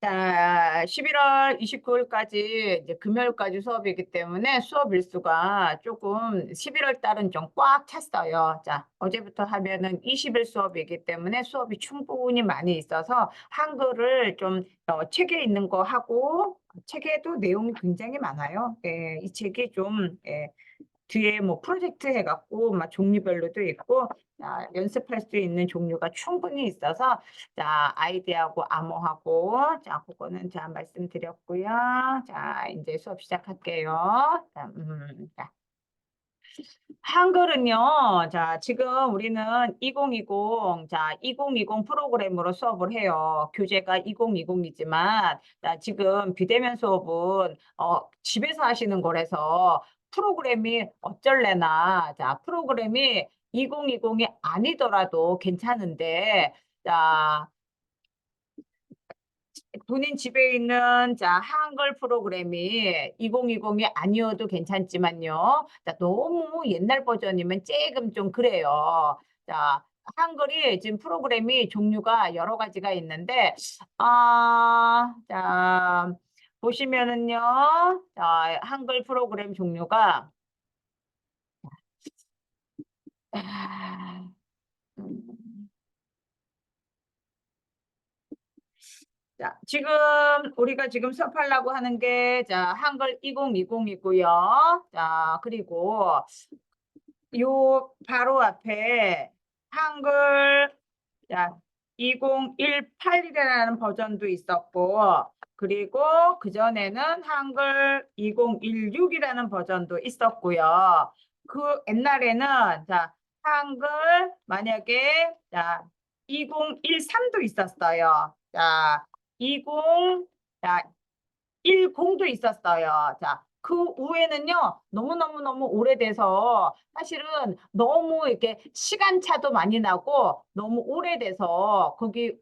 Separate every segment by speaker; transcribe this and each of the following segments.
Speaker 1: 자, 11월 29일까지 이제 금요일까지 수업이기 때문에 수업 일수가 조금 11월 달은 좀 꽉 찼어요. 자, 어제부터 하면은 20일 수업이기 때문에 수업이 충분히 많이 있어서 한글을 좀 책에 있는 거 하고 책에도 내용이 굉장히 많아요. 예, 이 책이 좀 뒤에 뭐 프로젝트 해갖고 막 종류별로도 있고 자, 연습할 수 있는 종류가 충분히 있어서 자 아이디하고 암호하고 자 그거는 자 말씀드렸고요. 자 이제 수업 시작할게요. 자, 자. 한글은요. 자 지금 우리는 2020 자 2020 프로그램으로 수업을 해요. 교재가 2020이지만 자 지금 비대면 수업은 집에서 하시는 거라서 프로그램이 어쩔래나 자 프로그램이 2020이 아니더라도 괜찮은데 자 본인 집에 있는 자 한글 프로그램이 2020이 아니어도 괜찮지만요. 자, 너무 옛날 버전이면 조금 좀 그래요. 자, 한글이 지금 프로그램이 종류가 여러 가지가 있는데 자, 보시면은요. 자, 한글 프로그램 종류가 아, 음, 자, 지금 우리가 지금 수업하려고 하는 게 자, 한글 2020이고요. 자, 그리고 요 바로 앞에 한글 자, 2018이라는 버전도 있었고 그리고 그전에는 한글 2016이라는 버전도 있었고요. 그 옛날에는 자, 한글 만약에 자, 2013도 있었어요. 자, 20 자, 10도 있었어요. 자, 그 후에는요, 너무너무너무 오래돼서 사실은 너무 이렇게 시간차도 많이 나고 너무 오래돼서 거기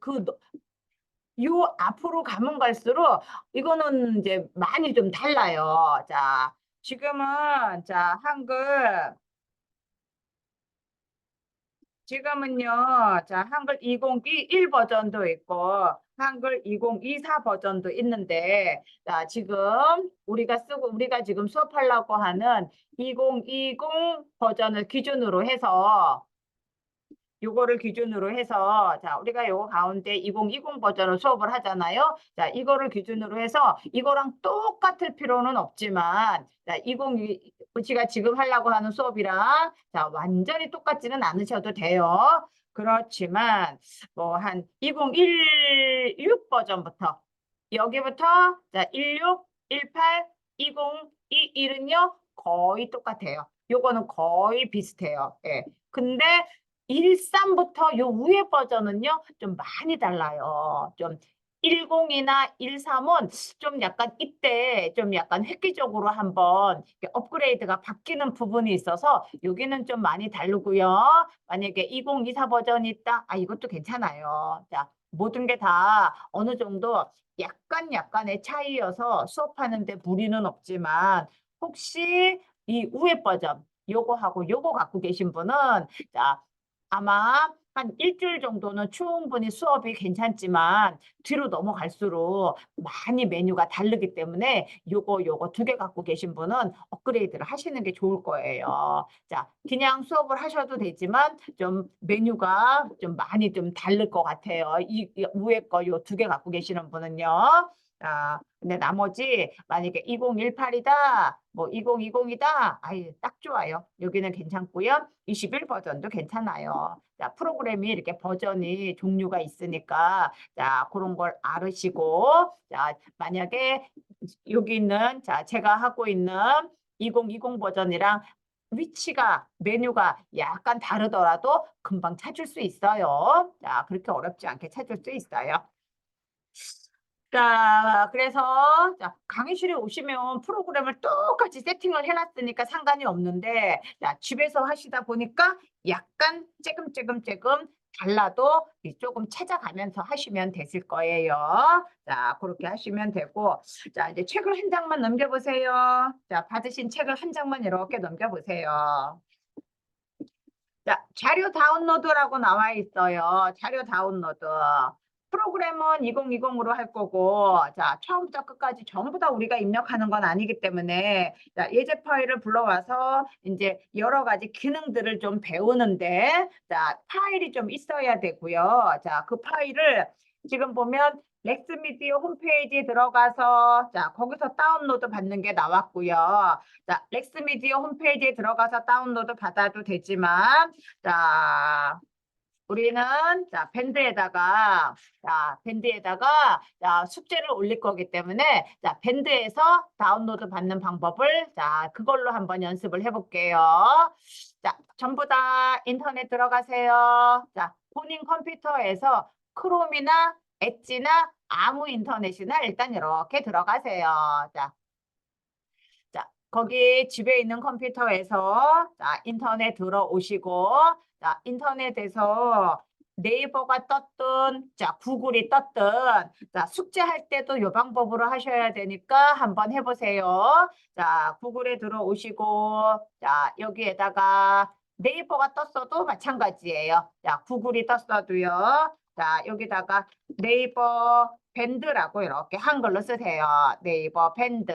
Speaker 1: 요 앞으로 가면 갈수록 이거는 이제 많이 좀 달라요. 자, 지금은 자, 지금은요, 자, 한글 2021 버전도 있고, 한글 2024 버전도 있는데, 자, 지금 우리가 지금 수업하려고 하는 2020 버전을 기준으로 해서, 요거를 기준으로 해서, 자, 우리가 요거 가운데 2020 버전을 수업을 하잖아요. 자, 이거를 기준으로 해서, 이거랑 똑같을 필요는 없지만, 자, 20, 우리가 지금 하려고 하는 수업이랑, 자, 완전히 똑같지는 않으셔도 돼요. 그렇지만, 뭐, 한 2016 버전부터, 여기부터, 자, 16, 18, 20, 21은요, 거의 똑같아요. 요거는 거의 비슷해요. 예. 근데 13부터 요 위에 버전은요, 좀 많이 달라요. 좀 10이나 13은 좀 약간 이때 좀 약간 획기적으로 한번 업그레이드가 바뀌는 부분이 있어서 여기는 좀 많이 다르고요. 만약에 2024 버전이 있다, 이것도 괜찮아요. 자, 모든 게 다 어느 정도 약간의 차이여서 수업하는데 무리는 없지만 혹시 이 위에 버전 요거하고 요거 갖고 계신 분은 자, 아마 한 일주일 정도는 충분히 수업이 괜찮지만 뒤로 넘어갈수록 많이 메뉴가 다르기 때문에 요거 두 개 갖고 계신 분은 업그레이드를 하시는 게 좋을 거예요. 자, 그냥 수업을 하셔도 되지만 좀 메뉴가 좀 많이 좀 다를 것 같아요. 이 위에 거 요 두 개 갖고 계시는 분은요. 근데 나머지 만약에 2018이다, 뭐 2020이다, 딱 좋아요. 여기는 괜찮고요. 21 버전도 괜찮아요. 자, 프로그램이 이렇게 버전이 종류가 있으니까 자, 그런 걸 알으시고 자, 만약에 여기 있는 자, 제가 하고 있는 2020 버전이랑 위치가 메뉴가 약간 다르더라도 금방 찾을 수 있어요. 자, 그렇게 어렵지 않게 찾을 수 있어요. 자, 그래서 자, 강의실에 오시면 프로그램을 똑같이 세팅을 해놨으니까 상관이 없는데 자, 집에서 하시다 보니까 약간 조금 달라도 조금 찾아가면서 하시면 되실 거예요. 자, 그렇게 하시면 되고 자, 이제 책을 한 장만 넘겨보세요. 자, 받으신 책을 한 장만 이렇게 넘겨보세요. 자, 자료 다운로드라고 나와 있어요. 자료 다운로드. 프로그램은 2020으로 할 거고, 자, 처음부터 끝까지 전부 다 우리가 입력하는 건 아니기 때문에, 자, 예제 파일을 불러와서 이제 여러 가지 기능들을 좀 배우는데, 자, 파일이 좀 있어야 되고요. 자, 그 파일을 지금 보면 렉스미디어 홈페이지에 들어가서, 자, 거기서 다운로드 받는 게 나왔고요. 자, 렉스미디어 홈페이지에 들어가서 다운로드 받아도 되지만, 자, 우리는 자 밴드에다가 자 숙제를 올릴 거기 때문에 자 밴드에서 다운로드 받는 방법을 자 그걸로 한번 연습을 해볼게요. 자 전부 다 인터넷 들어가세요. 자 본인 컴퓨터에서 크롬이나 엣지나 아무 인터넷이나 일단 이렇게 들어가세요. 자, 거기 집에 있는 컴퓨터에서 자, 인터넷 들어오시고 자, 인터넷에서 네이버가 떴든 자, 구글이 떴든 자, 숙제할 때도 이 방법으로 하셔야 되니까 한번 해보세요. 자, 구글에 들어오시고 자, 여기에다가 네이버가 떴어도 마찬가지예요. 자, 구글이 떴어도요. 자, 여기다가 네이버 밴드라고 이렇게 한글로 쓰세요. 네이버 밴드.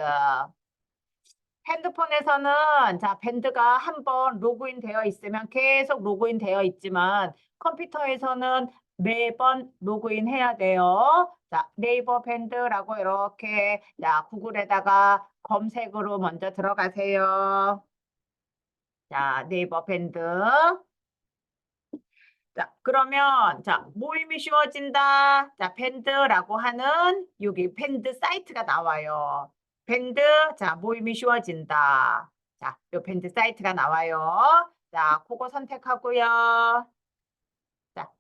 Speaker 1: 핸드폰에서는 자 밴드가 한번 로그인 되어 있으면 계속 로그인 되어 있지만 컴퓨터에서는 매번 로그인 해야 돼요. 자 네이버 밴드라고 이렇게 자 구글에다가 검색으로 먼저 들어가세요. 자 네이버 밴드. 자 그러면 자 모임이 쉬워진다. 자 밴드라고 하는 여기 밴드 사이트가 나와요. 밴드, 자, 모임이 쉬워진다. 자, 요 밴드 사이트가 나와요. 자, 그거 선택하고요. 자,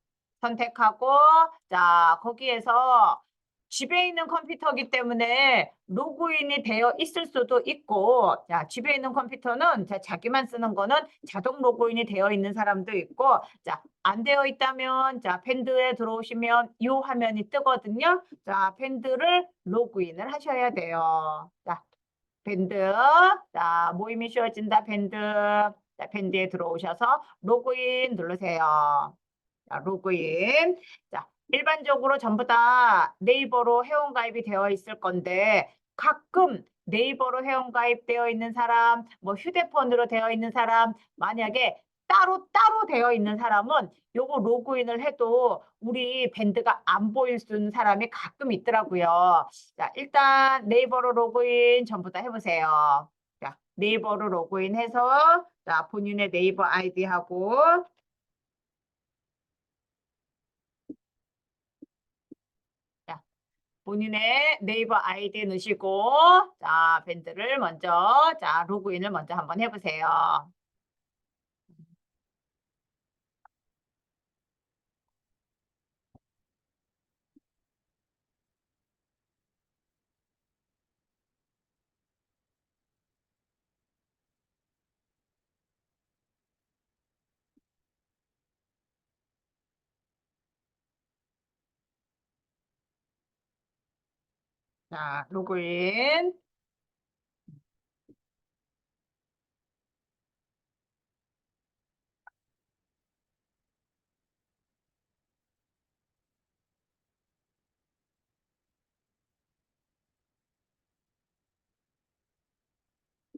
Speaker 1: 선택하고, 자, 거기에서 집에 있는 컴퓨터기 때문에 로그인이 되어 있을 수도 있고, 자, 집에 있는 컴퓨터는 자, 자기만 쓰는 거는 자동 로그인이 되어 있는 사람도 있고, 자, 안 되어 있다면, 자, 밴드에 들어오시면 이 화면이 뜨거든요. 자, 밴드를 로그인을 하셔야 돼요. 자, 밴드, 자, 모임이 쉬워진다, 밴드. 자, 밴드에 들어오셔서 로그인 누르세요. 자, 로그인. 자, 일반적으로 전부 다 네이버로 회원가입이 되어 있을 건데 가끔 네이버로 회원가입되어 있는 사람, 뭐 휴대폰으로 되어 있는 사람, 만약에 따로 되어 있는 사람은 요거 로그인을 해도 우리 밴드가 안 보일 수 있는 사람이 가끔 있더라고요. 자, 일단 네이버로 로그인 전부 다 해보세요. 자, 네이버로 로그인해서 자, 본인의 네이버 아이디하고 자, 본인의 네이버 아이디 넣으시고 자 밴드를 먼저 자 로그인을 먼저 한번 해보세요. 자 로그인.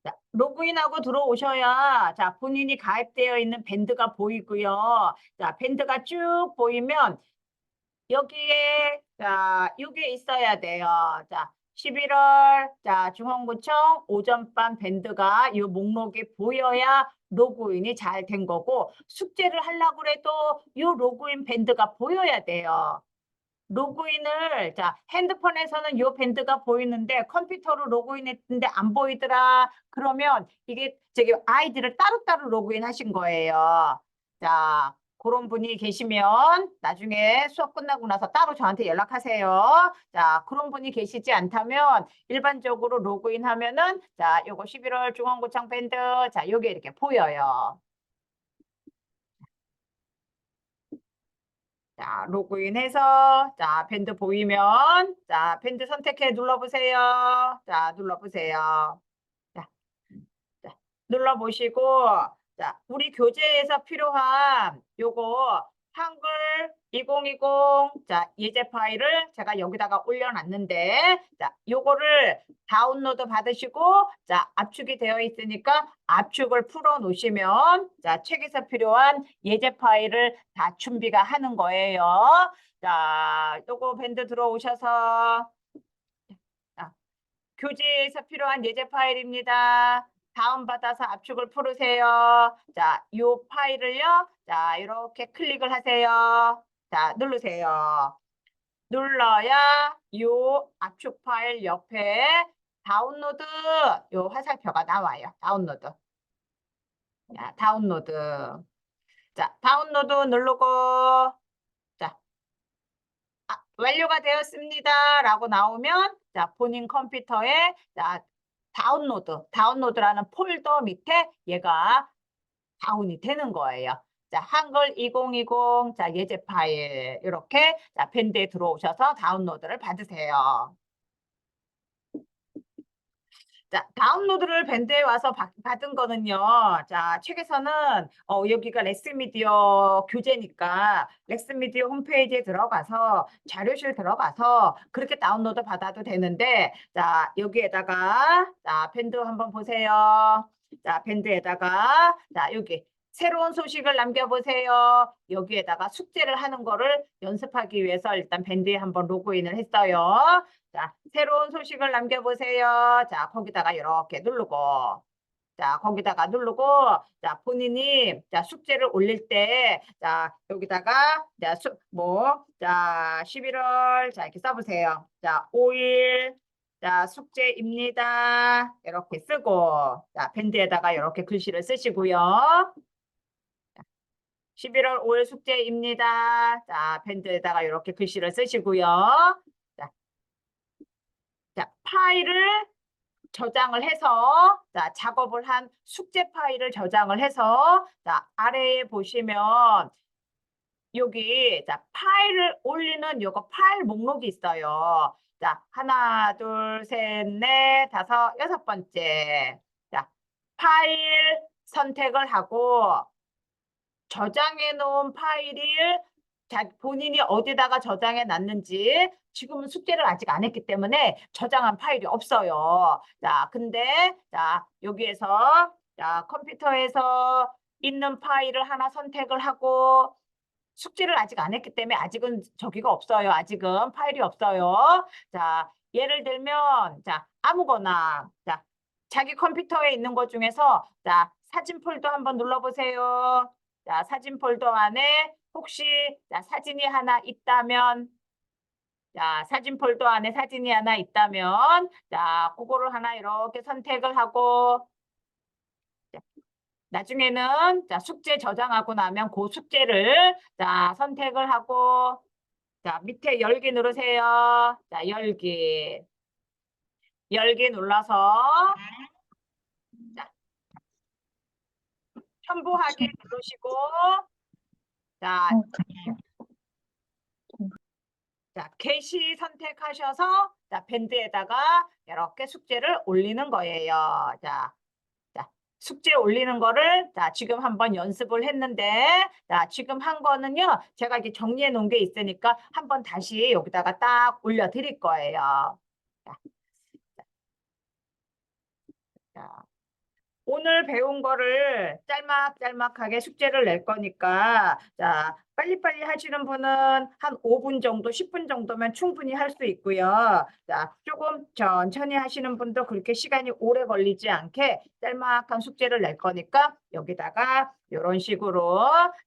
Speaker 1: 자, 로그인하고 들어오셔야 자 본인이 가입되어 있는 밴드가 보이고요. 자 밴드가 쭉 보이면 여기에 자 이게 있어야 돼요. 자 11월 자 중원구청 오전반 밴드가 이 목록이 보여야 로그인이 잘 된 거고 숙제를 하려고 해도 이 로그인 밴드가 보여야 돼요. 로그인을 자 핸드폰에서는 이 밴드가 보이는데 컴퓨터로 로그인했는데 안 보이더라. 그러면 이게 저기 아이디를 따로따로 로그인 하신 거예요. 자 그런 분이 계시면 나중에 수업 끝나고 나서 따로 저한테 연락하세요. 자 그런 분이 계시지 않다면 일반적으로 로그인 하면은 자 요거 11월 중원구청 밴드 자 요게 이렇게 보여요. 자, 로그인해서 자, 밴드 보이면 자, 밴드 선택해 눌러보세요. 자, 눌러보세요. 자, 자, 눌러보시고 자, 우리 교재에서 필요한 요거 한글 2020 자, 예제 파일을 제가 여기다가 올려놨는데 자, 요거를 다운로드 받으시고 자, 압축이 되어 있으니까 압축을 풀어 놓으시면 자, 책에서 필요한 예제 파일을 다 준비가 하는 거예요. 자, 요거 밴드 들어오셔서 자, 교재에서 필요한 예제 파일입니다. 다운받아서 압축을 풀으세요. 자, 이 파일을요. 자, 이렇게 클릭을 하세요. 자, 누르세요. 눌러야 이 압축 파일 옆에 다운로드 요 화살표가 나와요. 다운로드. 자, 다운로드. 자, 다운로드 누르고 자, 완료가 되었습니다. 라고 나오면 자, 본인 컴퓨터에 자, 다운로드라는 폴더 밑에 얘가 다운이 되는 거예요. 자, 한글 2020 자, 예제 파일 이렇게 자, 밴드에 들어오셔서 다운로드를 받으세요. 자, 다운로드를 밴드에 와서 받은 거는요. 자, 책에서는 여기가 렉스미디어 교재니까 렉스미디어 홈페이지에 들어가서 자료실 들어가서 그렇게 다운로드 받아도 되는데 자, 여기에다가 자, 밴드 한번 보세요. 자, 밴드에다가 자, 여기 새로운 소식을 남겨보세요. 여기에다가 숙제를 하는 거를 연습하기 위해서 일단 밴드에 한번 로그인을 했어요. 자, 새로운 소식을 남겨보세요. 자, 거기다가 이렇게 누르고, 자, 거기다가 누르고, 자, 본인이, 자, 숙제를 올릴 때, 자, 여기다가, 자, 자, 11월, 자, 이렇게 써보세요. 자, 5일, 자, 숙제입니다. 이렇게 쓰고, 자, 밴드에다가 이렇게 글씨를 쓰시고요. 11월 5일 숙제입니다. 자, 밴드에다가 이렇게 글씨를 쓰시고요. 자, 자, 파일을 저장을 해서 자, 작업을 한 숙제 파일을 저장을 해서 자, 아래에 보시면 여기 자, 파일을 올리는 요거 파일 목록이 있어요. 자, 하나, 둘, 셋, 넷, 다섯, 여섯 번째. 자, 파일 선택을 하고 저장해 놓은 파일을 본인이 어디다가 저장해 놨는지 지금은 숙제를 아직 안 했기 때문에 저장한 파일이 없어요. 자, 근데 자, 여기에서 자, 컴퓨터에서 있는 파일을 하나 선택을 하고 숙제를 아직 안 했기 때문에 아직은 저기가 없어요. 아직은 파일이 없어요. 자, 예를 들면 자, 아무거나 자, 자기 컴퓨터에 있는 것 중에서 자, 사진 폴더 한번 눌러보세요. 자, 사진 폴더 안에 혹시 자, 사진이 하나 있다면 자, 사진 폴더 안에 사진이 하나 있다면 자, 그거를 하나 이렇게 선택을 하고 자, 나중에는 자, 숙제 저장하고 나면 그 숙제를 자, 선택을 하고 자, 밑에 열기 누르세요. 자, 열기. 열기 눌러서 자, 첨부하기 누르시고 자, 자, 게시 선택하셔서 자, 밴드에다가 이렇게 숙제를 올리는 거예요. 자, 자, 숙제 올리는 거를 자, 지금 한번 연습을 했는데 자, 지금 한 거는요. 제가 이렇게 정리해 놓은 게 있으니까 한번 다시 여기다가 딱 올려 드릴 거예요. 자, 자. 오늘 배운 거를 짤막짤막하게 숙제를 낼 거니까 자, 빨리빨리 하시는 분은 한 5분 정도, 10분 정도면 충분히 할 수 있고요. 자, 조금 천천히 하시는 분도 그렇게 시간이 오래 걸리지 않게 짤막한 숙제를 낼 거니까 여기다가 이런 식으로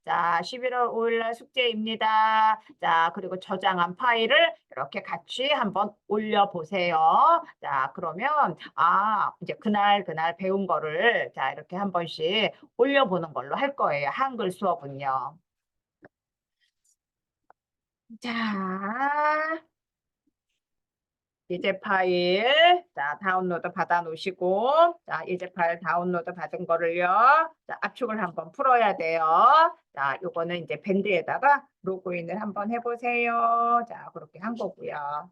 Speaker 1: 자, 11월 5일 날 숙제입니다. 자, 그리고 저장한 파일을 이렇게 같이 한번 올려보세요. 자, 그러면 이제 그날 배운 거를 자, 이렇게 한 번씩 올려보는 걸로 할 거예요. 한글 수업은요. 자, 예제 파일 자, 다운로드 받아 놓으시고 자, 예제 파일 다운로드 받은 거를요. 자, 압축을 한번 풀어야 돼요. 자, 요거는 이제 밴드에다가 로그인을 한번 해보세요. 자, 그렇게 한 거고요.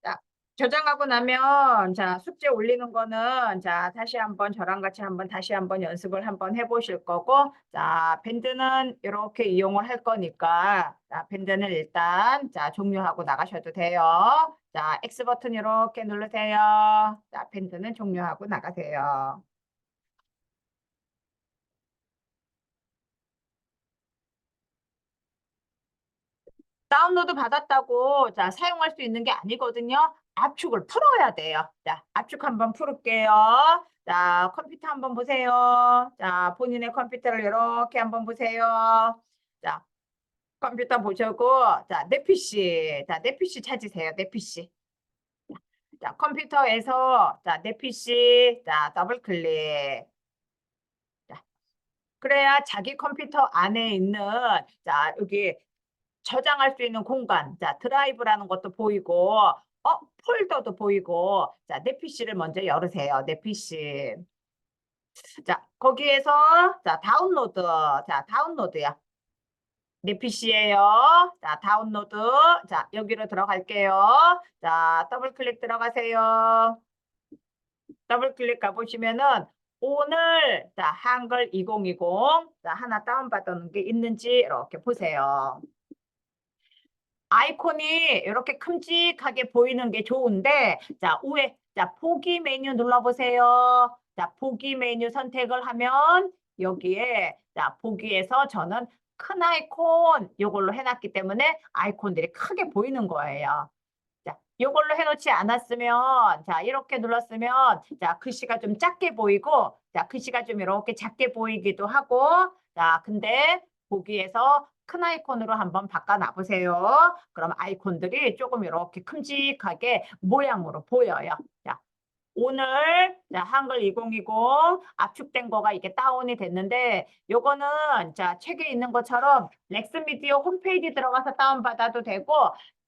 Speaker 1: 자, 저장하고 나면 자 숙제 올리는 거는 자 다시 한번 저랑 같이 한번 다시 한번 연습을 한번 해보실 거고 자 밴드는 이렇게 이용을 할 거니까 자 밴드는 일단 자 종료하고 나가셔도 돼요. 자 X 버튼 이렇게 누르세요. 자 밴드는 종료하고 나가세요. 다운로드 받았다고 자 사용할 수 있는 게 아니거든요. 압축을 풀어야 돼요. 자, 압축 한번 풀을게요. 자, 컴퓨터 한번 보세요. 자, 본인의 컴퓨터를 이렇게 한번 보세요. 자, 컴퓨터 보시고 자, 내 PC. 자, 내 PC 찾으세요. 내 PC. 자, 컴퓨터에서 자, 내 PC. 자, 더블 클릭. 자, 그래야 자기 컴퓨터 안에 있는 자, 여기 저장할 수 있는 공간, 자, 드라이브라는 것도 보이고, 폴더도 보이고, 자, 내 PC를 먼저 열으세요. 내 PC. 자, 거기에서, 자, 다운로드. 자, 다운로드야. 내 PC예요. 자, 다운로드. 자, 여기로 들어갈게요. 자, 더블 클릭 들어가세요. 더블 클릭 가보시면은, 오늘, 자, 한글 2020, 자, 하나 다운받은 게 있는지 이렇게 보세요. 아이콘이 이렇게 큼직하게 보이는 게 좋은데, 자, 위에, 자, 보기 메뉴 눌러보세요. 자, 보기 메뉴 선택을 하면, 여기에, 자, 보기에서 저는 큰 아이콘 요걸로 해놨기 때문에 아이콘들이 크게 보이는 거예요. 자, 요걸로 해놓지 않았으면, 자, 이렇게 눌렀으면, 자, 글씨가 좀 작게 보이고, 자, 글씨가 좀 이렇게 작게 보이기도 하고, 자, 근데 보기에서 큰 아이콘으로 한번 바꿔 놔보세요. 그럼 아이콘들이 조금 이렇게 큼직하게 모양으로 보여요. 자, 오늘 자, 한글 2020 압축된 거가 이게 다운이 됐는데 요거는 자 책에 있는 것처럼 렉스미디어 홈페이지 들어가서 다운받아도 되고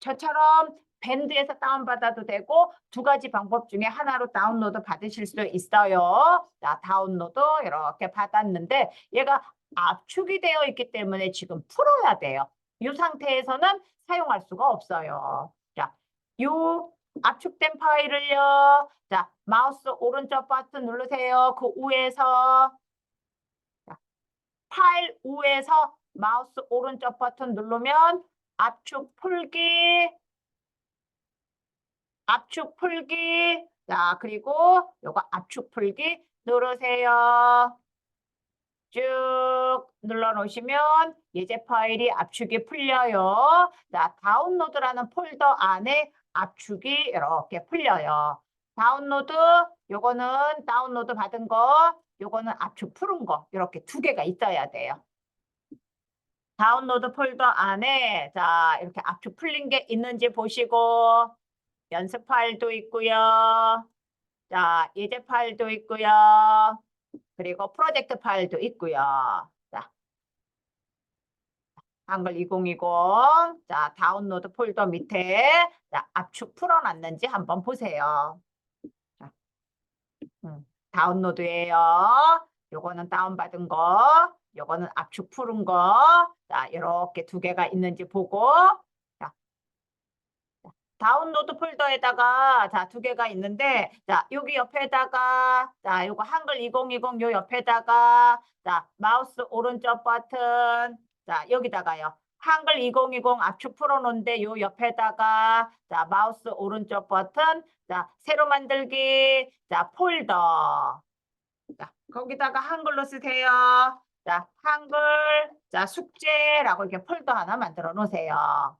Speaker 1: 저처럼 밴드에서 다운받아도 되고 두 가지 방법 중에 하나로 다운로드 받으실 수 있어요. 자, 다운로드 이렇게 받았는데 얘가 압축이 되어 있기 때문에 지금 풀어야 돼요. 이 상태에서는 사용할 수가 없어요. 자, 요 압축된 파일을요. 자, 마우스 오른쪽 버튼 누르세요. 그 위에서 자, 파일 위에서 마우스 오른쪽 버튼 누르면 압축 풀기, 압축 풀기. 자, 그리고 요거 압축 풀기 누르세요. 쭉 눌러 놓으시면 예제 파일이 압축이 풀려요. 자, 다운로드라는 폴더 안에 압축이 이렇게 풀려요. 다운로드, 요거는 다운로드 받은 거, 요거는 압축 푸른 거, 이렇게 두 개가 있어야 돼요. 다운로드 폴더 안에 자, 이렇게 압축 풀린 게 있는지 보시고 연습 파일도 있고요. 자, 예제 파일도 있고요. 그리고 프로젝트 파일도 있고요. 자, 한글 2020. 자, 다운로드 폴더 밑에 자, 압축 풀어놨는지 한번 보세요. 자, 다운로드예요. 요거는 다운받은 거, 요거는 압축 푸른 거. 자, 이렇게 두 개가 있는지 보고 자, 다운로드 폴더에다가 자, 두 개가 있는데 자, 여기 옆에다가 자, 요거 한글 2020 요 옆에다가 자, 마우스 오른쪽 버튼 자, 여기다가요. 한글 2020 압축 풀어놓은데 요 옆에다가 자, 마우스 오른쪽 버튼 자, 새로 만들기 자, 폴더 자, 거기다가 한글로 쓰세요. 자, 한글 자, 숙제라고 이렇게 폴더 하나 만들어 놓으세요.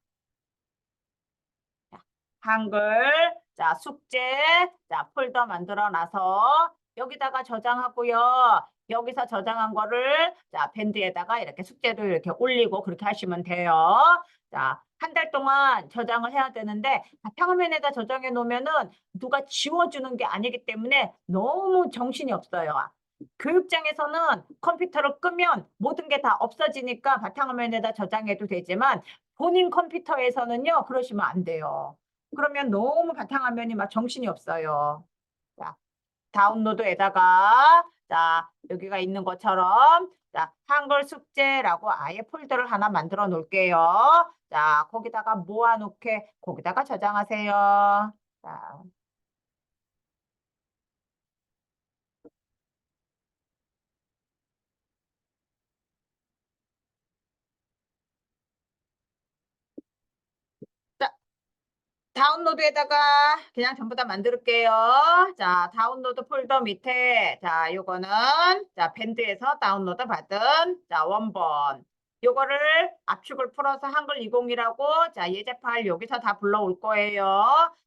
Speaker 1: 한글, 자, 숙제, 자, 폴더 만들어 놔서 여기다가 저장하고요. 여기서 저장한 거를 자, 밴드에다가 이렇게 숙제도 이렇게 올리고 그렇게 하시면 돼요. 자, 한 달 동안 저장을 해야 되는데 바탕화면에다 저장해 놓으면은 누가 지워주는 게 아니기 때문에 너무 정신이 없어요. 교육장에서는 컴퓨터를 끄면 모든 게 다 없어지니까 바탕화면에다 저장해도 되지만 본인 컴퓨터에서는요, 그러시면 안 돼요. 그러면 너무 바탕화면이 막 정신이 없어요. 자, 다운로드에다가 자, 여기가 있는 것처럼 자, 한글 숙제라고 아예 폴더를 하나 만들어 놓을게요. 자, 거기다가 모아놓게 거기다가 저장하세요. 자, 자, 다운로드에다가 그냥 전부 다 만들게요. 자, 다운로드 폴더 밑에, 자, 요거는, 자, 밴드에서 다운로드 받은, 자, 원본. 요거를 압축을 풀어서 한글 20이라고, 자, 예제 파일 여기서 다 불러올 거예요.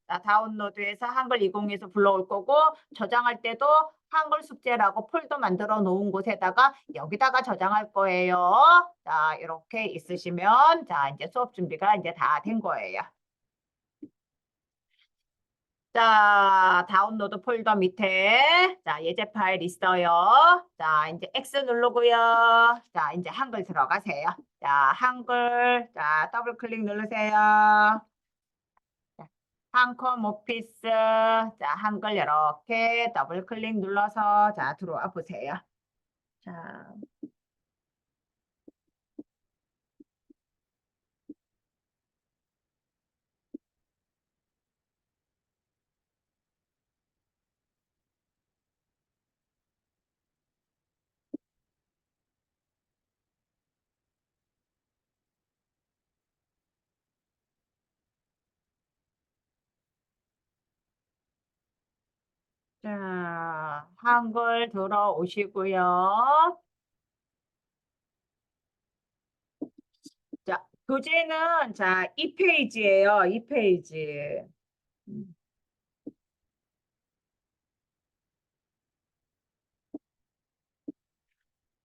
Speaker 1: 자, 다운로드에서 한글 20에서 불러올 거고, 저장할 때도 한글 숙제라고 폴더 만들어 놓은 곳에다가 여기다가 저장할 거예요. 자, 이렇게 있으시면, 자, 이제 수업 준비가 이제 다 된 거예요. 자, 다운로드 폴더 밑에, 자, 예제 파일 있어요. 자, 이제 X 누르고요. 자, 이제 한글 들어가세요. 자, 한글, 자, 더블 클릭 누르세요. 자, 한컴 오피스, 자, 한글 이렇게 더블 클릭 눌러서, 자, 들어와 보세요. 자, 자, 한글 들어오시고요. 자, 교재는, 자, 2페이지예요. 2페이지.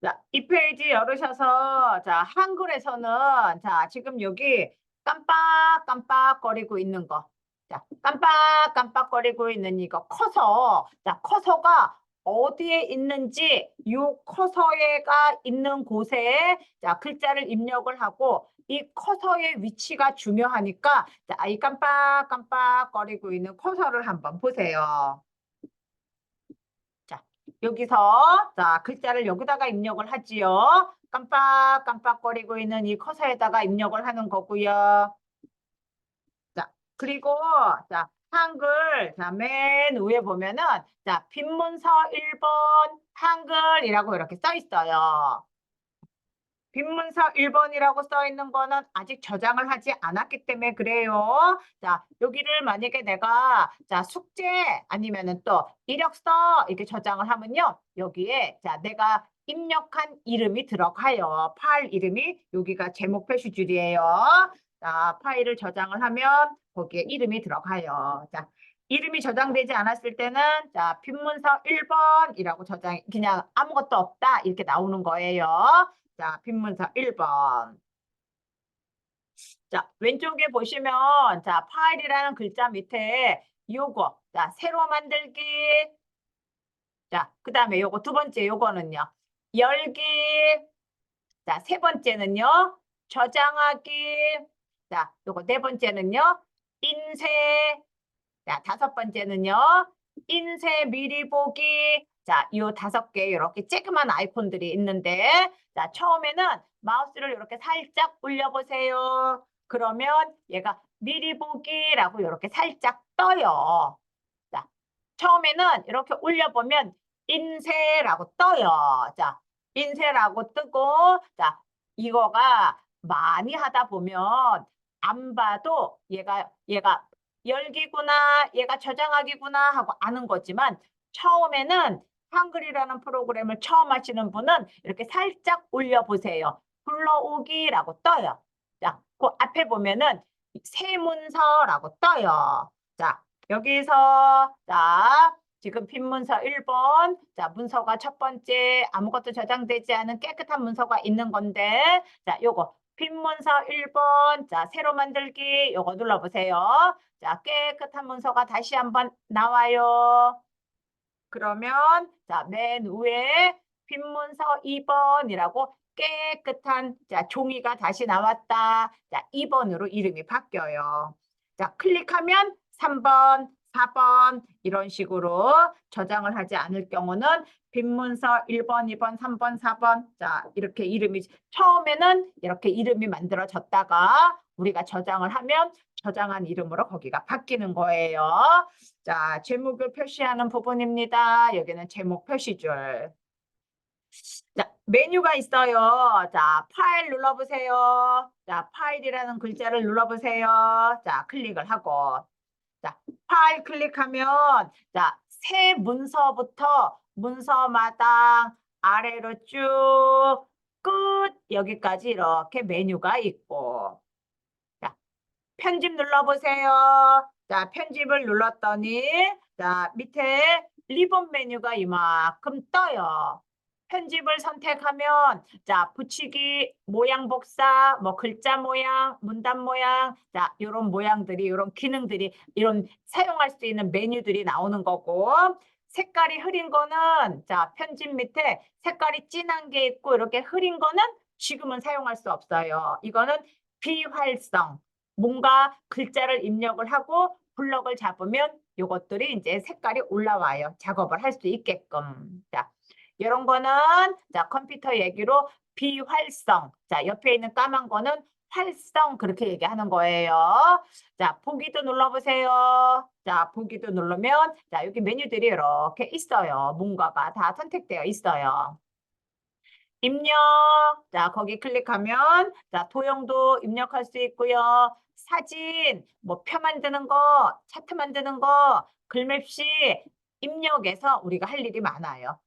Speaker 1: 자, 이 페이지 열으셔서, 자, 한글에서는, 자, 지금 여기 깜빡깜빡거리고 있는 거. 자, 깜빡깜빡거리고 있는 이거 커서, 자, 커서가 어디에 있는지, 요 커서가 있는 곳에, 자, 글자를 입력을 하고, 이 커서의 위치가 중요하니까, 자, 이 깜빡깜빡거리고 있는 커서를 한번 보세요. 자, 여기서 자, 글자를 여기다가 입력을 하지요. 깜빡깜빡거리고 있는 이 커서에다가 입력을 하는 거고요. 자, 그리고 자, 한글 자, 맨 위에 보면은 자, 빈문서 1번 한글이라고 이렇게 써 있어요. 빈문서 1번이라고 써 있는 거는 아직 저장을 하지 않았기 때문에 그래요. 자, 여기를 만약에 내가 자, 숙제 아니면은 또 이력서 이렇게 저장을 하면요. 여기에 자, 내가 입력한 이름이 들어가요. 파일 이름이 여기가 제목 표시줄이에요. 자, 파일을 저장을 하면 거기에 이름이 들어가요. 자, 이름이 저장되지 않았을 때는 자, 빈문서 1번이라고 저장 그냥 아무것도 없다 이렇게 나오는 거예요. 자, 빈문서 1번. 자, 왼쪽에 보시면, 자, 파일이라는 글자 밑에 요거, 자, 새로 만들기. 자, 그 다음에 요거 두 번째 요거는요. 열기. 자, 세 번째는요. 저장하기. 자, 요거 네 번째는요. 인쇄. 자, 다섯 번째는요. 인쇄 미리 보기. 자, 요 다섯 개 이렇게 쬐그만 아이콘들이 있는데, 자, 처음에는 마우스를 이렇게 살짝 올려보세요. 그러면 얘가 미리 보기라고 이렇게 살짝 떠요. 자, 처음에는 이렇게 올려보면 인쇄라고 떠요. 자, 인쇄라고 뜨고, 자, 이거가 많이 하다 보면 안 봐도 얘가 열기구나, 얘가 저장하기구나 하고 아는 거지만 처음에는 한글이라는 프로그램을 처음 하시는 분은 이렇게 살짝 올려보세요. 불러오기라고 떠요. 자, 그 앞에 보면은 세문서라고 떠요. 자, 여기서 자, 지금 빈문서 1번. 자, 문서가 첫 번째 아무것도 저장되지 않은 깨끗한 문서가 있는 건데 자, 요거 빈문서 1번. 자, 새로 만들기 요거 눌러보세요. 자, 깨끗한 문서가 다시 한번 나와요. 그러면 자, 맨 위에 빈문서 2번이라고 깨끗한 자, 종이가 다시 나왔다. 자, 2번으로 이름이 바뀌어요. 자, 클릭하면 3번, 4번 이런 식으로 저장을 하지 않을 경우는 빈문서 1번, 2번, 3번, 4번 자, 이렇게 이름이 처음에는 이렇게 이름이 만들어졌다가 우리가 저장을 하면 저장한 이름으로 거기가 바뀌는 거예요. 자, 제목을 표시하는 부분입니다. 여기는 제목 표시줄. 자, 메뉴가 있어요. 자, 파일 눌러보세요. 자, 파일이라는 글자를 눌러보세요. 자, 클릭을 하고. 자, 파일 클릭하면, 자, 새 문서부터 문서마당 아래로 쭉 끝, 여기까지 이렇게 메뉴가 있고. 자, 편집 눌러보세요. 자, 편집을 눌렀더니, 자, 밑에 리본 메뉴가 이만큼 떠요. 편집을 선택하면, 자, 붙이기, 모양 복사, 뭐 글자 모양, 문단 모양, 자, 이런 모양들이, 이런 기능들이, 이런 사용할 수 있는 메뉴들이 나오는 거고, 색깔이 흐린 거는, 자, 편집 밑에 색깔이 진한 게 있고, 이렇게 흐린 거는 지금은 사용할 수 없어요. 이거는 비활성. 뭔가 글자를 입력을 하고 블럭을 잡으면 요것들이 이제 색깔이 올라와요. 작업을 할 수 있게끔. 자, 이런 거는 자, 컴퓨터 얘기로 비활성. 자, 옆에 있는 까만 거는 활성 그렇게 얘기하는 거예요. 자, 보기도 눌러보세요. 자, 보기도 누르면 자, 여기 메뉴들이 이렇게 있어요. 뭔가가 다 선택되어 있어요. 입력. 자, 거기 클릭하면 자, 도형도 입력할 수 있고요. 사진, 뭐 표 만드는 거, 차트 만드는 거, 글맵시 입력해서 우리가 할 일이 많아요.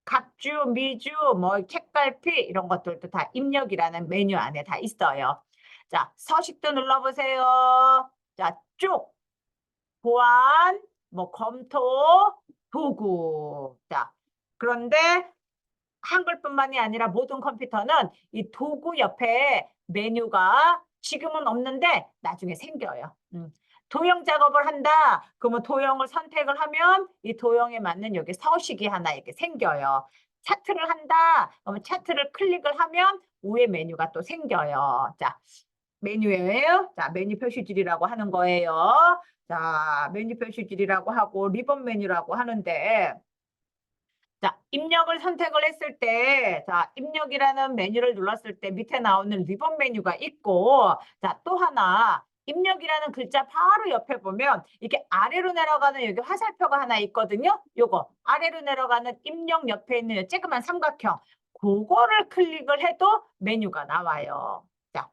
Speaker 1: 각주, 미주, 뭐 책갈피 이런 것들도 다 입력이라는 메뉴 안에 다 있어요. 자, 서식도 눌러보세요. 자, 쭉 보안, 뭐 검토, 도구. 자, 그런데 한글뿐만이 아니라 모든 컴퓨터는 이 도구 옆에 메뉴가 지금은 없는데 나중에 생겨요. 도형 작업을 한다. 그러면 도형을 선택을 하면 이 도형에 맞는 여기 서식이 하나 이렇게 생겨요. 차트를 한다. 그러면 차트를 클릭을 하면 위에 메뉴가 또 생겨요. 자, 메뉴예요. 자, 메뉴 표시줄이라고 하는 거예요. 자, 메뉴 표시줄이라고 하고 리본 메뉴라고 하는데 자, 입력을 선택을 했을 때, 자, 입력이라는 메뉴를 눌렀을 때 밑에 나오는 리본 메뉴가 있고, 자, 또 하나, 입력이라는 글자 바로 옆에 보면 이렇게 아래로 내려가는 여기 화살표가 하나 있거든요. 요거 아래로 내려가는 입력 옆에 있는 요 쬐그만 삼각형, 그거를 클릭을 해도 메뉴가 나와요. 자,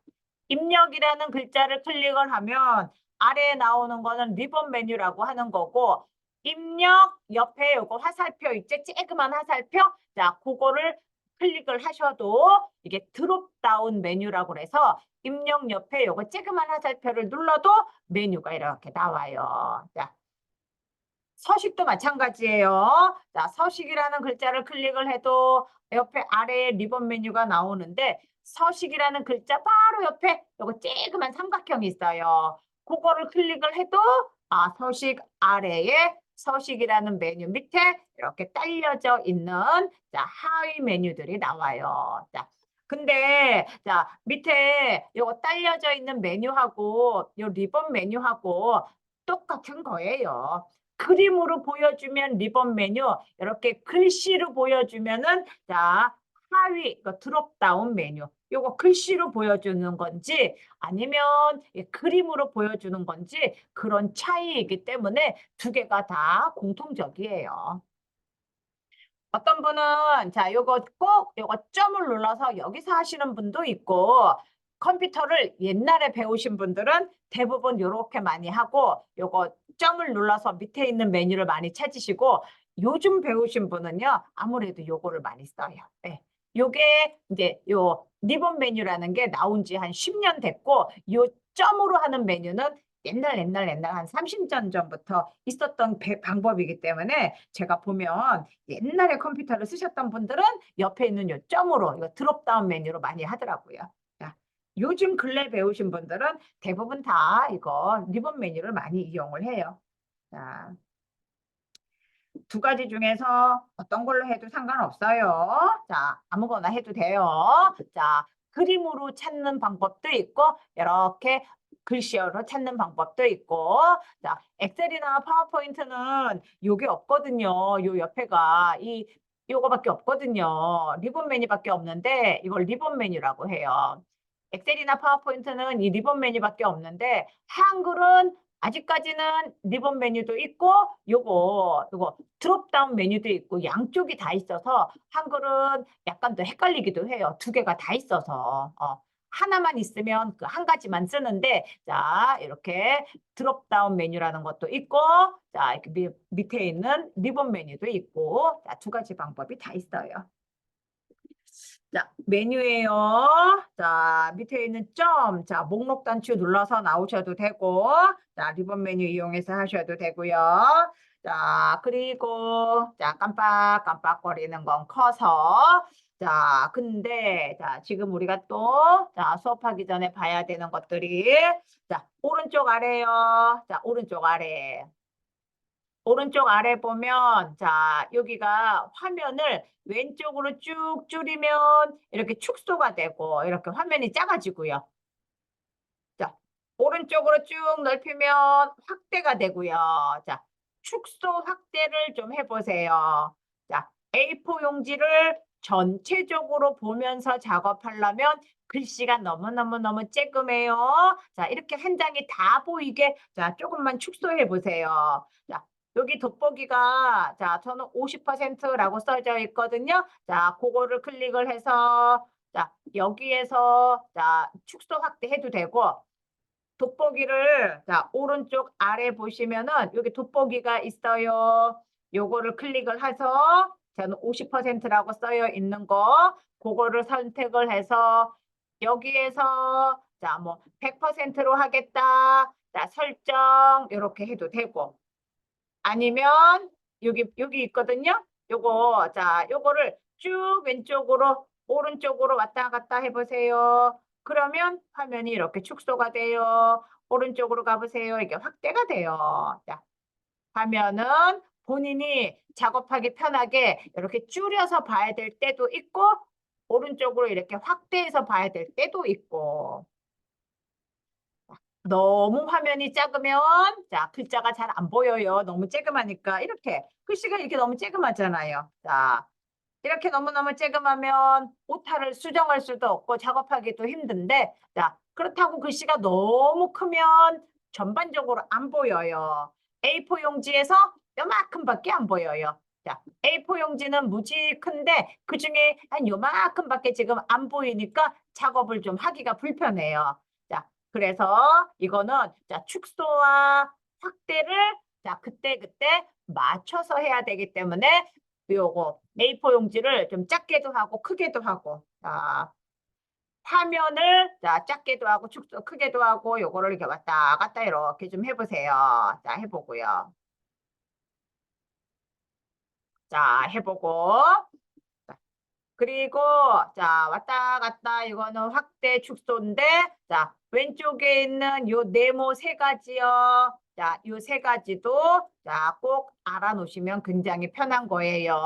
Speaker 1: 입력이라는 글자를 클릭을 하면 아래에 나오는 거는 리본 메뉴라고 하는 거고, 입력 옆에 요거 화살표 있지? 쬐그만 화살표. 자, 그거를 클릭을 하셔도 이게 드롭다운 메뉴라고 그래서 입력 옆에 요거 쬐그만 화살표를 눌러도 메뉴가 이렇게 나와요. 자, 서식도 마찬가지예요. 자, 서식이라는 글자를 클릭을 해도 옆에 아래에 리본 메뉴가 나오는데 서식이라는 글자 바로 옆에 요거 쬐그만 삼각형이 있어요. 그거를 클릭을 해도 서식 아래에 서식이라는 메뉴 밑에 이렇게 딸려져 있는 자, 하위 메뉴들이 나와요. 자, 근데 자, 밑에 요거 딸려져 있는 메뉴하고 요 리본 메뉴하고 똑같은 거예요. 그림으로 보여주면 리본 메뉴, 이렇게 글씨로 보여주면은 자, 하위 이거 드롭다운 메뉴. 요거 글씨로 보여주는 건지 아니면 그림으로 보여주는 건지 그런 차이이기 때문에 두 개가 다 공통적이에요. 어떤 분은 자, 요거 꼭 요거 점을 눌러서 여기서 하시는 분도 있고 컴퓨터를 옛날에 배우신 분들은 대부분 요렇게 많이 하고 요거 점을 눌러서 밑에 있는 메뉴를 많이 찾으시고 요즘 배우신 분은요 아무래도 요거를 많이 써요. 네. 요게 이제 요 리본 메뉴라는 게 나온 지 한 10년 됐고 요 점으로 하는 메뉴는 옛날 한 30년 전부터 있었던 방법이기 때문에 제가 보면 옛날에 컴퓨터를 쓰셨던 분들은 옆에 있는 요 점으로 이거 드롭다운 메뉴로 많이 하더라고요. 자, 요즘 근래 배우신 분들은 대부분 다 이거 리본 메뉴를 많이 이용을 해요. 자, 두 가지 중에서 어떤 걸로 해도 상관없어요. 자, 아무거나 해도 돼요. 자, 그림으로 찾는 방법도 있고 이렇게 글씨어로 찾는 방법도 있고 자, 엑셀이나 파워포인트는 요게 없거든요. 요 옆에가 요거밖에 없거든요. 리본 메뉴밖에 없는데 이걸 리본 메뉴라고 해요. 엑셀이나 파워포인트는 이 리본 메뉴밖에 없는데 한글은 아직까지는 리본 메뉴도 있고 요거 드롭다운 메뉴도 있고 양쪽이 다 있어서 한글은 약간 더 헷갈리기도 해요. 두 개가 다 있어서. 하나만 있으면 그 한 가지만 쓰는데 자 이렇게 드롭다운 메뉴라는 것도 있고 자 이렇게 밑에 있는 리본 메뉴도 있고 자, 두 가지 방법이 다 있어요. 자, 메뉴에요. 자, 밑에 있는 점. 자, 목록 단추 눌러서 나오셔도 되고, 자, 리본 메뉴 이용해서 하셔도 되고요. 자, 그리고, 자, 깜빡깜빡거리는 건 커서. 자, 근데, 자, 지금 우리가 또, 자, 수업하기 전에 봐야 되는 것들이, 자, 오른쪽 아래요. 자, 오른쪽 아래. 오른쪽 아래 보면 자 여기가 화면을 왼쪽으로 쭉 줄이면 이렇게 축소가 되고 이렇게 화면이 작아지고요. 자 오른쪽으로 쭉 넓히면 확대가 되고요. 자 축소 확대를 좀 해보세요. 자 A4 용지를 전체적으로 보면서 작업하려면 글씨가 너무너무 쬐끔해요. 자 이렇게 한 장이 다 보이게 자 조금만 축소해 보세요. 자 여기 돋보기가 자 저는 50%라고 써져 있거든요. 자 그거를 클릭을 해서 자 여기에서 자 축소 확대해도 되고 돋보기를 자 오른쪽 아래 보시면은 여기 돋보기가 있어요. 요거를 클릭을 해서 저는 50%라고 써여 있는 거 그거를 선택을 해서 여기에서 자 뭐 100%로 하겠다. 자 설정 이렇게 해도 되고 아니면 여기 있거든요. 요거 자 요거를 쭉 왼쪽으로 오른쪽으로 왔다 갔다 해보세요. 그러면 화면이 이렇게 축소가 돼요. 오른쪽으로 가보세요. 이게 확대가 돼요. 자, 화면은 본인이 작업하기 편하게 이렇게 줄여서 봐야 될 때도 있고 오른쪽으로 이렇게 확대해서 봐야 될 때도 있고 너무 화면이 작으면 자 글자가 잘 안 보여요. 너무 쬐끔하니까 이렇게 글씨가 이렇게 너무 쬐끔하잖아요. 자 이렇게 너무너무 쬐끔하면 오타를 수정할 수도 없고 작업하기도 힘든데 자 그렇다고 글씨가 너무 크면 전반적으로 안 보여요. A4 용지에서 요만큼밖에 안 보여요. 자 A4 용지는 무지 큰데 그중에 한 요만큼밖에 지금 안 보이니까 작업을 좀 하기가 불편해요. 자 그래서 이거는 자 축소와 확대를 자 그때그때 맞춰서 해야 되기 때문에 요거 A4 용지를 좀 작게도 하고 크게도 하고 자 화면을 자 작게도 하고 축소 크게도 하고 요거를 이렇게 왔다 갔다 이렇게 좀 해보세요. 자 해보고요. 자 해보고 그리고 자 왔다 갔다 이거는 확대 축소인데 자 왼쪽에 있는 요 네모 세 가지요. 자 요 세 가지도 자 꼭 알아놓으시면 굉장히 편한 거예요.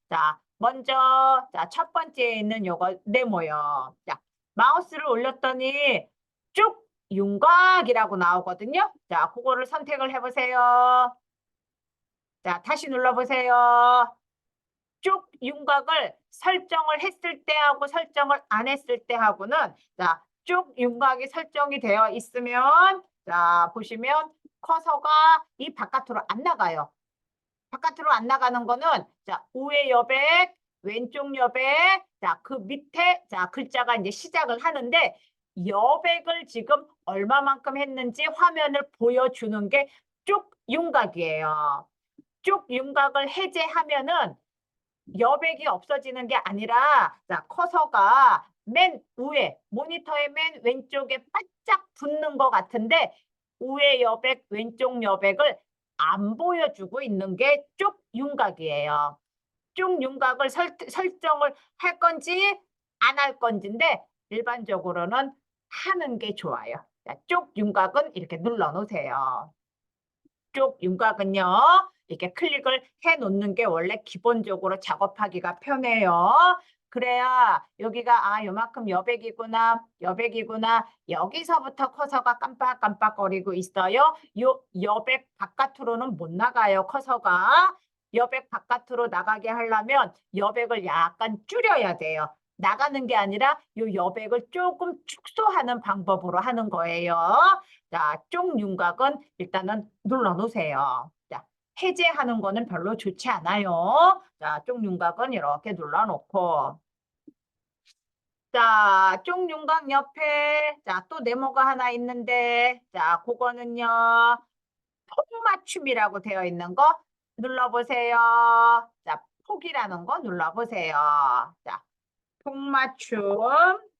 Speaker 1: 자 먼저 자 첫 번째에 있는 요거 네모요. 자 마우스를 올렸더니 쭉 윤곽이라고 나오거든요. 자 그거를 선택을 해보세요. 자 다시 눌러보세요. 쭉 윤곽을 설정을 했을 때하고 설정을 안 했을 때하고는 자, 쭉 윤곽이 설정이 되어 있으면 자, 보시면 커서가 이 바깥으로 안 나가요. 바깥으로 안 나가는 거는 자, 우회 여백, 왼쪽 여백, 자, 그 밑에 자, 글자가 이제 시작을 하는데 여백을 지금 얼마만큼 했는지 화면을 보여주는 게 쭉 윤곽이에요. 쭉 윤곽을 해제하면은 여백이 없어지는 게 아니라 자 커서가 맨 위에 모니터의 맨 왼쪽에 바짝 붙는 것 같은데 우회 여백 왼쪽 여백을 안 보여주고 있는 게 쭉 윤곽이에요. 쭉 윤곽을 설정을 할 건지 안 할 건지인데 일반적으로는 하는 게 좋아요. 자, 쭉 윤곽은 이렇게 눌러 놓으세요. 쪽 윤곽은요. 이렇게 클릭을 해 놓는 게 원래 기본적으로 작업하기가 편해요. 그래야 여기가 아 요만큼 여백이구나 여백이구나 여기서부터 커서가 깜빡깜빡거리고 있어요. 요 여백 바깥으로는 못 나가요. 커서가 여백 바깥으로 나가게 하려면 여백을 약간 줄여야 돼요. 나가는 게 아니라 요 여백을 조금 축소하는 방법으로 하는 거예요. 자, 쪽윤곽은 일단은 눌러 놓으세요. 자, 해제하는 거는 별로 좋지 않아요. 자, 쪽윤곽은 이렇게 눌러 놓고. 자, 쪽윤곽 옆에, 자, 또 네모가 하나 있는데, 자, 그거는요, 폭맞춤이라고 되어 있는 거 눌러보세요. 자, 폭이라는 거 눌러보세요. 자, 폭맞춤.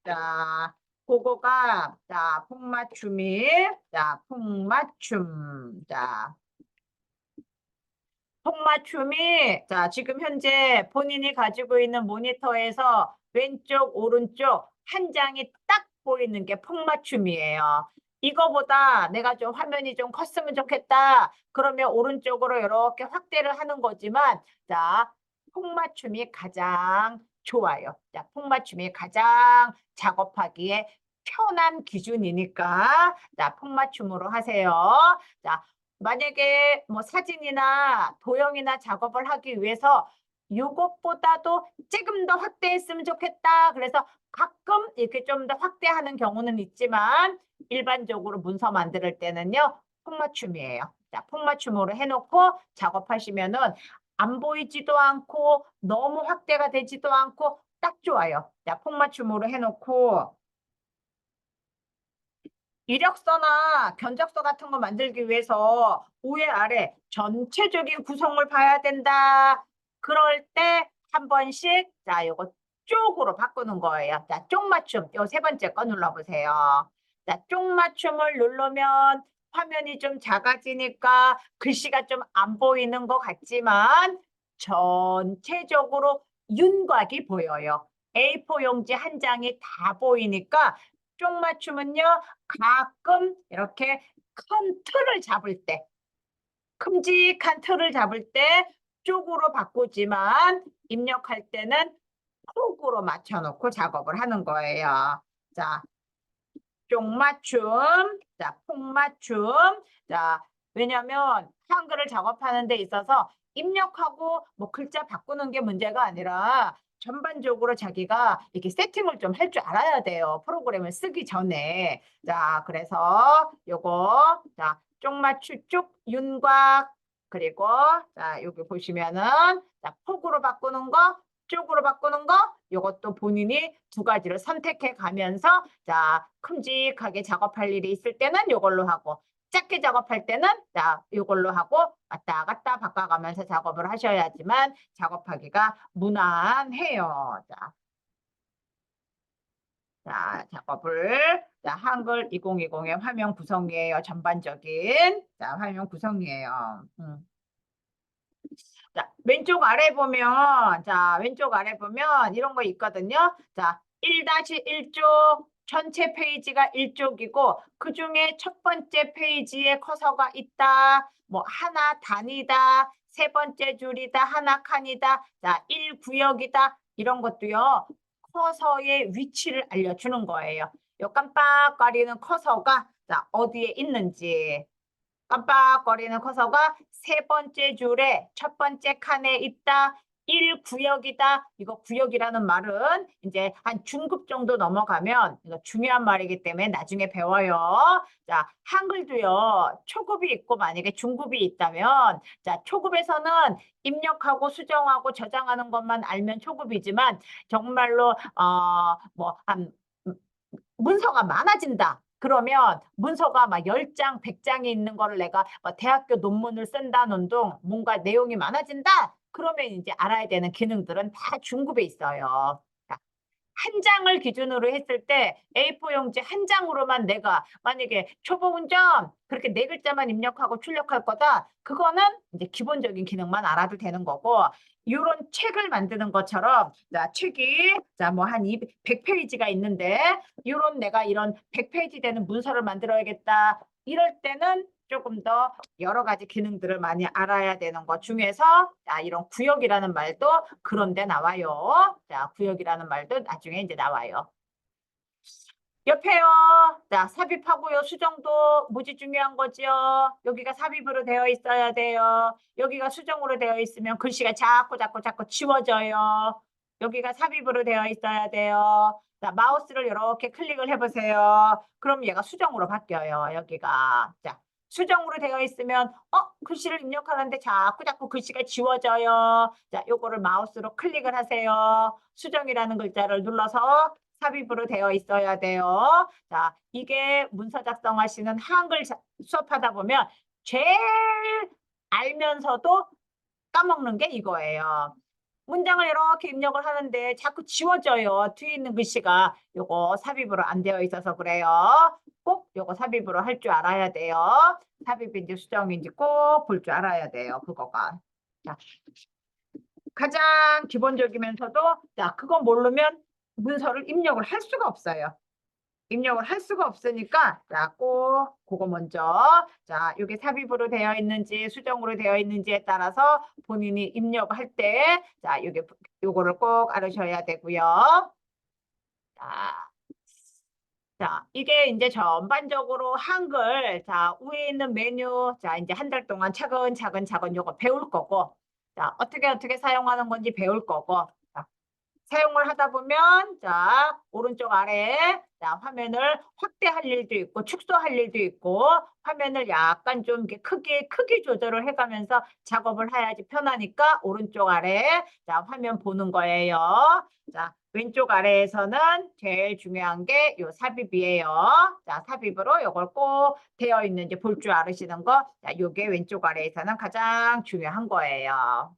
Speaker 1: 자, 그거가, 자, 폭맞춤이, 자, 폭맞춤. 자, 폭맞춤이, 자, 지금 현재 본인이 가지고 있는 모니터에서 왼쪽, 오른쪽 한 장이 딱 보이는 게 폭맞춤이에요. 이거보다 내가 좀 화면이 좀 컸으면 좋겠다. 그러면 오른쪽으로 이렇게 확대를 하는 거지만, 자, 폭맞춤이 가장 좋아요. 자, 폭맞춤이 가장 작업하기에 편한 기준이니까, 자, 폭맞춤으로 하세요. 자, 만약에 뭐 사진이나 도형이나 작업을 하기 위해서 이것보다도 조금 더 확대했으면 좋겠다. 그래서 가끔 이렇게 좀 더 확대하는 경우는 있지만 일반적으로 문서 만들 때는요. 폭맞춤이에요. 자, 폭맞춤으로 해놓고 작업하시면은 안 보이지도 않고 너무 확대가 되지도 않고 딱 좋아요. 자, 폭맞춤으로 해놓고 이력서나 견적서 같은 거 만들기 위해서 위에 아래 전체적인 구성을 봐야 된다. 그럴 때 한 번씩 자 요거 쪽으로 바꾸는 거예요. 자, 쪽 맞춤 요 세 번째 거 눌러보세요. 자, 쪽 맞춤을 누르면 화면이 좀 작아지니까 글씨가 좀 안 보이는 것 같지만 전체적으로 윤곽이 보여요. A4 용지 한 장이 다 보이니까 쪽 맞춤은요. 가끔 이렇게 큰 틀을 잡을 때, 큼직한 틀을 잡을 때 쪽으로 바꾸지만 입력할 때는 폭으로 맞춰놓고 작업을 하는 거예요. 자, 쪽 맞춤, 자, 폭 맞춤. 자, 왜냐면 한글을 작업하는 데 있어서 입력하고 뭐 글자 바꾸는 게 문제가 아니라 전반적으로 자기가 이렇게 세팅을 좀 할 줄 알아야 돼요. 프로그램을 쓰기 전에. 자, 그래서 요거, 자, 쪽 맞춤, 쪽 윤곽, 그리고, 자, 여기 보시면은, 자, 폭으로 바꾸는 거, 쪽으로 바꾸는 거, 요것도 본인이 두 가지를 선택해 가면서, 자, 큼직하게 작업할 일이 있을 때는 요걸로 하고, 작게 작업할 때는 자, 이걸로 하고 왔다 갔다 바꿔가면서 작업을 하셔야지만 작업하기가 무난해요. 자, 자, 작업을 자, 한글 2020의 화면 구성이에요. 전반적인 자, 화면 구성이에요. 자, 왼쪽 아래 보면 자, 왼쪽 아래 보면 이런 거 있거든요. 자, 1-1쪽 전체 페이지가 1쪽이고 그중에 첫 번째 페이지에 커서가 있다. 뭐 하나 단위다. 세 번째 줄이다. 하나 칸이다. 자, 1구역이다. 이런 것도요. 커서의 위치를 알려주는 거예요. 요 깜빡거리는 커서가 자, 어디에 있는지 깜빡거리는 커서가 세 번째 줄에 첫 번째 칸에 있다. 1구역이다. 이거 구역이라는 말은 이제 한 중급 정도 넘어가면 이거 중요한 말이기 때문에 나중에 배워요. 자, 한글도요. 초급이 있고 만약에 중급이 있다면 자, 초급에서는 입력하고 수정하고 저장하는 것만 알면 초급이지만 정말로 뭐한 문서가 많아진다. 그러면 문서가 막 10장, 100장이 있는 거를 내가 대학교 논문을 쓴다는 둥 뭔가 내용이 많아진다. 그러면 이제 알아야 되는 기능들은 다 중급에 있어요. 한 장을 기준으로 했을 때 A4 용지 한 장으로만 내가 만약에 초보 운전 그렇게 네 글자만 입력하고 출력할 거다. 그거는 이제 기본적인 기능만 알아도 되는 거고 이런 책을 만드는 것처럼 자, 책이 자, 뭐 한 100페이지가 있는데 이런 내가 이런 100페이지 되는 문서를 만들어야겠다. 이럴 때는 조금 더 여러 가지 기능들을 많이 알아야 되는 것 중에서 자, 이런 구역이라는 말도 그런데 나와요. 자, 구역이라는 말도 나중에 이제 나와요. 옆에요. 자, 삽입하고요. 수정도 무지 중요한 거죠. 여기가 삽입으로 되어 있어야 돼요. 여기가 수정으로 되어 있으면 글씨가 자꾸 지워져요. 여기가 삽입으로 되어 있어야 돼요. 자, 마우스를 이렇게 클릭을 해보세요. 그럼 얘가 수정으로 바뀌어요. 여기가. 자, 수정으로 되어 있으면 글씨를 입력하는데 자꾸 글씨가 지워져요. 자, 요거를 마우스로 클릭을 하세요. 수정이라는 글자를 눌러서 삽입으로 되어 있어야 돼요. 자, 이게 문서 작성하시는 한글 수업하다 보면 제일 알면서도 까먹는 게 이거예요. 문장을 이렇게 입력을 하는데 자꾸 지워져요. 뒤에 있는 글씨가. 요거 삽입으로 안 되어 있어서 그래요. 꼭 요거 삽입으로 할 줄 알아야 돼요. 삽입인지 수정인지 꼭 볼 줄 알아야 돼요. 그거가. 자, 가장 기본적이면서도 자, 그거 모르면 문서를 입력을 할 수가 없어요. 입력을 할 수가 없으니까 자, 꼭 그거 먼저 자, 이게 삽입으로 되어 있는지 수정으로 되어 있는지에 따라서 본인이 입력할 때 자, 요거를 꼭 알으셔야 되고요. 자, 이게 이제 전반적으로 한글 자, 위에 있는 메뉴 자, 이제 한 달 동안 차근차근 요거 배울 거고 자, 어떻게 사용하는 건지 배울 거고 자, 사용을 하다 보면 자 오른쪽 아래에 자 화면을 확대할 일도 있고 축소할 일도 있고 화면을 약간 좀 이렇게 크기 조절을 해가면서 작업을 해야지 편하니까 오른쪽 아래에 자 화면 보는 거예요. 자 왼쪽 아래에서는 제일 중요한 게 요 삽입이에요. 자 삽입으로 요걸 꼭 되어 있는지 볼 줄 알으시는 거. 자 요게 왼쪽 아래에서는 가장 중요한 거예요.